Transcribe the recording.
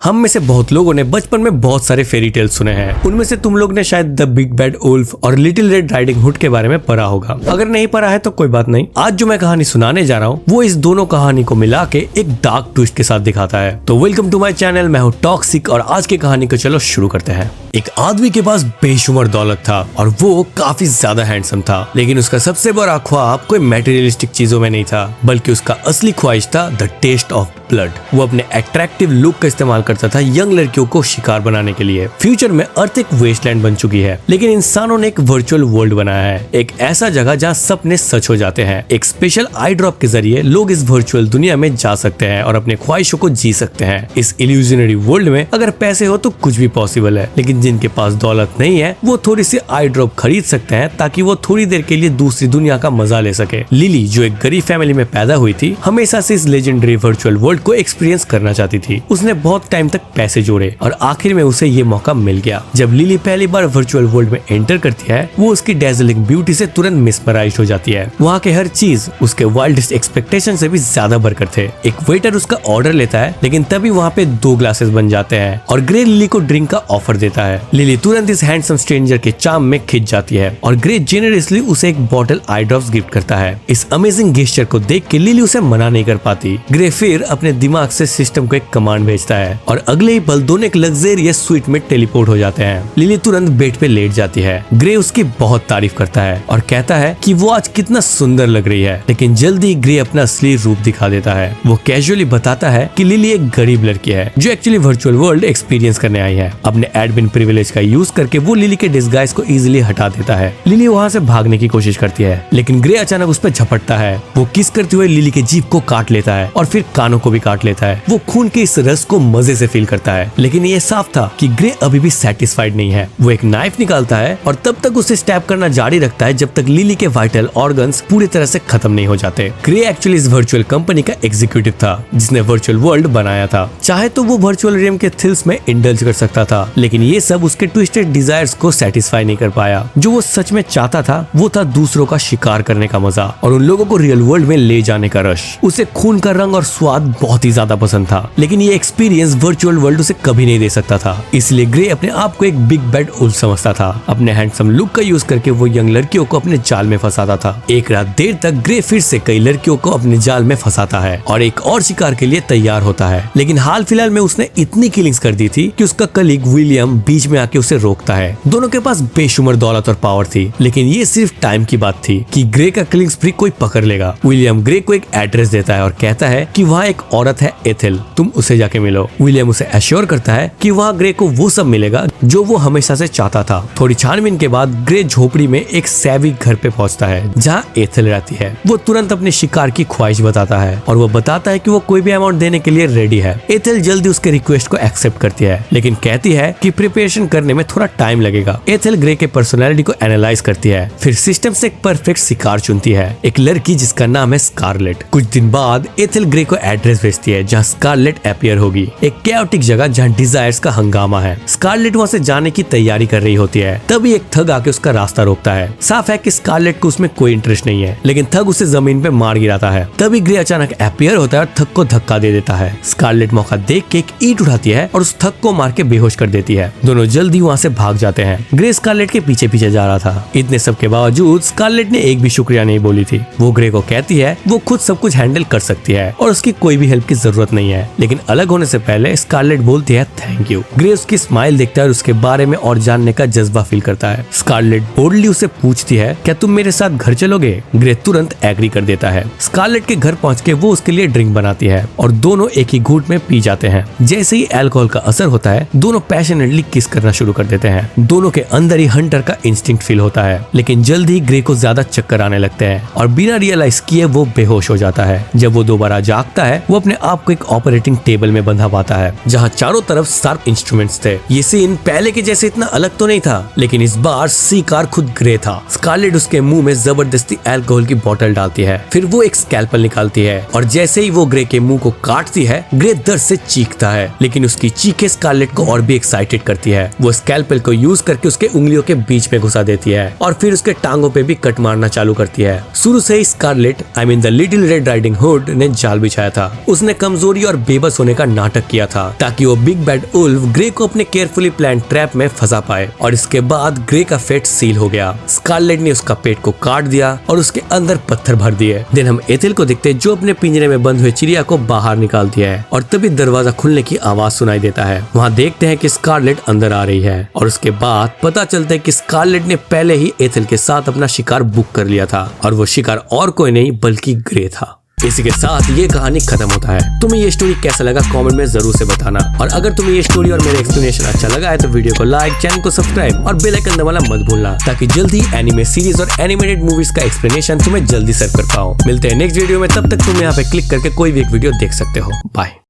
हम में से बहुत लोगों ने बचपन में बहुत सारे फेरी टेल सुने हैं। उनमें से तुम लोग ने शायद द बिग बैड वुल्फ और लिटिल रेड राइडिंग हुड के बारे में पढ़ा होगा। अगर नहीं पढ़ा है तो कोई बात नहीं, आज जो मैं कहानी सुनाने जा रहा हूँ वो इस दोनों कहानी को मिला के एक डार्क ट्विस्ट के साथ दिखाता है। तो वेलकम टू माई चैनल, मैं हूँ टॉक्सिक और आज की कहानी को चलो शुरू करते हैं। एक आदमी के पास बेशुमार दौलत था और वो काफी ज्यादा हैंडसम था, लेकिन उसका सबसे बड़ा ख्वाब कोई मटेरियलिस्टिक चीजों में नहीं था, बल्कि उसका असली ख्वाहिश था द टेस्ट ऑफ ब्लड। वो अपने अट्रैक्टिव लुक का इस्तेमाल करता था यंग लड़कियों को शिकार बनाने के लिए। फ्यूचर में अर्थ एक वेस्टलैंड बन चुकी है, लेकिन इंसानों ने एक वर्चुअल वर्ल्ड बनाया है, एक ऐसा जगह जहाँ सपने सच हो जाते हैं। एक स्पेशल आई ड्रॉप के जरिए लोग इस वर्चुअल दुनिया में जा सकते हैं और अपने ख्वाहिशों को जी सकते हैं। इस इल्यूजनरी वर्ल्ड में अगर पैसे हो तो कुछ भी पॉसिबल है, लेकिन जिनके पास दौलत नहीं है वो थोड़ी सी आई ड्रॉप खरीद सकते हैं ताकि वो थोड़ी देर के लिए दूसरी दुनिया का मजा ले सके। लिली, जो एक गरीब फैमिली में पैदा हुई थी, हमेशा से इस लेजेंडरी वर्चुअल वर्ल्ड को एक्सपीरियंस करना चाहती थी। उसने बहुत टाइम तक पैसे जोड़े और आखिर में उसे ये मौका मिल गया। जब लिली पहली बार वर्चुअल वर्ल्ड में एंटर करती है, वो उसकी डेज़लिंग ब्यूटी से तुरंत मिसमराइज हो जाती है। वहाँ के हर चीज उसके वाइल्डेस्ट एक्सपेक्टेशन से भी ज्यादा बढ़कर थे। एक वेटर उसका ऑर्डर लेता है, लेकिन तभी वहाँ पे 2 ग्लासेस बन जाते हैं और ग्रे लिली को ड्रिंक का ऑफर देता है। लिली तुरंत इस हैंडसम स्ट्रेंजर के चार्म में खिंच जाती है और ग्रे जेनरसली उसे एक बॉटल आई ड्रॉप्स गिफ्ट करता है। इस अमेजिंग गेस्चर को देख के लिली उसे मना नहीं कर पाती। ग्रे फिर अपने दिमाग से सिस्टम को एक कमांड भेजता है और अगले ही पल दोनों एक लग्जरियस स्वीट में टेलीपोर्ट हो जाते हैं। लिली तुरंत बेड पे लेट जाती है। ग्रे उसकी बहुत तारीफ करता है और कहता है कि वो आज कितना सुंदर लग रही है, लेकिन जल्दी ग्रे अपना असली रूप दिखा देता है। वो कैजुअली बताता है कि लिली एक गरीब लड़की है जो एक्चुअली वर्चुअल वर्ल्ड एक्सपीरियंस करने आई है। अपने एडमिन प्रिविलेज का यूज करके वो लिली के डिस्गाइज को इजीली हटा देता है। लिली वहाँ से भागने की कोशिश करती है, लेकिन ग्रे अचानक उस पर झपटता है। वो किस करते हुए लिली के जीभ को काट लेता है और फिर कानों को भी काट लेता है। वो खून के इस रस को मजे से फील करता है, लेकिन ये साफ था कि ग्रे अभी भी सेटिस्फाइड नहीं है। वो एक नाइफ निकालता है और तब तक उसे स्टैब करना जारी रखता है जब तक लिली के वाइटल ऑर्गन्स पूरी तरह से खत्म नहीं हो जाते। ग्रे एक्चुअली इस वर्चुअल कंपनी का एग्जीक्यूटिव था जिसने वर्चुअल वर्ल्ड बनाया था। चाहे तो वो वर्चुअल रियम के थ्रिल्स में इंडल्ज कर सकता था, लेकिन ये सब उसके ट्विस्टेड डिजायर्स को सेटिस्फाई नहीं कर पाया। जो वो सच में चाहता था वो था दूसरों का शिकार करने का मजा और उन लोगों को रियल वर्ल्ड में ले जाने का रश। उसे खून का रंग और स्वाद बहुत ही ज्यादा पसंद था, लेकिन ये एक्सपीरियंस वर्चुअल वर्ल्ड उसे कभी नहीं दे सकता था। इसलिए ग्रे अपने आप को एक बिग बैड वुल्फ समझता था। अपने हैंडसम लुक का यूज करके वो यंग लड़कियों को अपने जाल में फंसाता था। एक रात देर तक ग्रे फिर से कई लड़कियों को अपने जाल में फंसाता है और एक और शिकार के लिए तैयार होता है, लेकिन हाल फिलहाल में उसने इतनी किलिंग्स कर दी थी कि उसका कलीग विलियम बीच में आके उसे रोकता है। दोनों के पास बेशुमार दौलत और पावर थी, लेकिन ये सिर्फ टाइम की बात थी कि ग्रे का किलिंग स्प्री कोई पकड़ लेगा। विलियम ग्रे को एक एड्रेस देता है और कहता है कि वहाँ एक औरत है एथेल, तुम उसे जाके मिलो। विलियम उसे एश्योर करता है कि वहाँ ग्रे को वो सब मिलेगा जो वो हमेशा से चाहता था। थोड़ी छानबीन के बाद ग्रे झोपड़ी में एक सैवी घर पे पहुँचता है जहाँ एथेल रहती है। वो तुरंत अपने शिकार की ख्वाहिश बताता है और वो बताता है कि वो कोई भी अमाउंट देने के लिए रेडी है। एथेल जल्दी उसके रिक्वेस्ट को एक्सेप्ट करती है, लेकिन कहती है कि प्रिपरेशन करने में थोड़ा टाइम लगेगा। एथेल ग्रे के पर्सनैलिटी को एनालाइज करती है, फिर सिस्टम से एक परफेक्ट शिकार चुनती है, एक लड़की जिसका नाम है स्कारलेट। कुछ दिन बाद एथेल ग्रे को एड्रेस भेजती है जहाँ स्कारलेट अपीयर होगी, एक कैओटिक जगह जहाँ डिजायर्स का हंगामा है। स्कारलेट वहाँ से जाने की तैयारी कर रही होती है, तभी एक थग आके उसका रास्ता रोकता है। साफ है कि स्कारलेट को उसमें कोई इंटरेस्ट नहीं है, लेकिन थग उसे जमीन पे मार गिराता है। तभी ग्रे अचानक अपीयर होता है और थग को धक्का दे देता है। स्कारलेट मौका देख के एक ईंट उठाती है और उस थग को मार के बेहोश कर देती है। दोनों जल्दी वहाँ से भाग जाते हैं। ग्रे स्कारलेट के पीछे पीछे जा रहा था। इतने सब के बावजूद स्कारलेट ने एक भी शुक्रिया नहीं बोली थी। वो ग्रे को कहती है वो खुद सब कुछ हैंडल कर सकती है और उसकी कोई भी हेल्प की जरूरत नहीं है, लेकिन अलग होने से पहले स्कारलेट बोलती है थैंक यू। ग्रे उसकी स्माइल देखता है और उसके बारे में और जानने का जज्बा फील करता है। स्कारलेट बोल्डली उसे पूछती है क्या तुम मेरे साथ घर चलोगे? ग्रे तुरंत एग्री कर देता है। स्कारलेट के घर पहुंच के वो उसके लिए ड्रिंक बनाती है और दोनों एक ही घूंट में पी जाते हैं। जैसे ही अल्कोहल का असर होता है, दोनों पैशनेटली किस करना शुरू कर देते हैं। दोनों के अंदर ही हंटर का इंस्टिंक्ट फील होता है, लेकिन जल्द ही ग्रे को ज्यादा चक्कर आने लगते हैं और बिना रियलाइज किए वो बेहोश हो जाता है। जब वो दोबारा जागता है, वो अपने आप को एक ऑपरेटिंग टेबल में बंधा पाता है जहाँ चारों तरफ शार्प इंस्ट्रूमेंट्स थे। ये सीन पहले के जैसे इतना अलग तो नहीं था, लेकिन इस बार शिकार खुद ग्रे था। स्कारलेट उसके मुंह में जबरदस्ती अल्कोहल की बोतल डालती है, फिर वो एक स्कैल्पल निकालती है और जैसे ही वो ग्रे के मुंह को काटती है, ग्रे दर्द से चीखता है, लेकिन उसकी चीखें स्कारलेट को और भी एक्साइटेड करती है। वो स्कैल्पल को यूज करके उसके उंगलियों के बीच में घुसा देती है और फिर उसके टांगों पे भी कट मारना चालू करती है। शुरू से ही Scarlet the little red riding hood ने जाल बिछाया था। उसने कमजोरी और बेबस होने का नाटक किया था ताकि वो बिग बैड उल्फ ग्रे को अपने केयरफुली प्लान ट्रैप में फंसा पाए। और इसके बाद ग्रे का फेट सील हो गया। स्कारलेट ने उसका पेट को काट दिया और उसके अंदर पत्थर भर दिए। देन हम एथिल को देखते जो अपने पिंजरे में बंद हुए चिड़िया को बाहर निकाल दिया है और तभी दरवाजा खुलने की आवाज सुनाई देता है। वहाँ देखते हैं कि स्कारलेट अंदर आ रही है और उसके बाद पता चलता है कि स्कारलेट ने पहले ही एथिल के साथ अपना शिकार बुक कर लिया था और वो शिकार और कोई नहीं बल्कि ग्रे था। इसी के साथ ये कहानी खत्म होता है। तुम्हें ये स्टोरी कैसा लगा कमेंट में जरूर से बताना। और अगर तुम्हें ये स्टोरी और मेरा एक्सप्लेनेशन अच्छा लगा है तो वीडियो को लाइक, चैनल को सब्सक्राइब और बेल आइकन दबाना मत भूलना ताकि जल्दी एनिमे सीरीज और एनिमेटेड मूवीज का एक्सप्लेनेशन तुम्हें जल्दी सर्व कर पाओ। मिलते हैं नेक्स्ट वीडियो में, तब तक तुम यहाँ पे क्लिक करके कोई भी एक वीडियो देख सकते हो। बाय।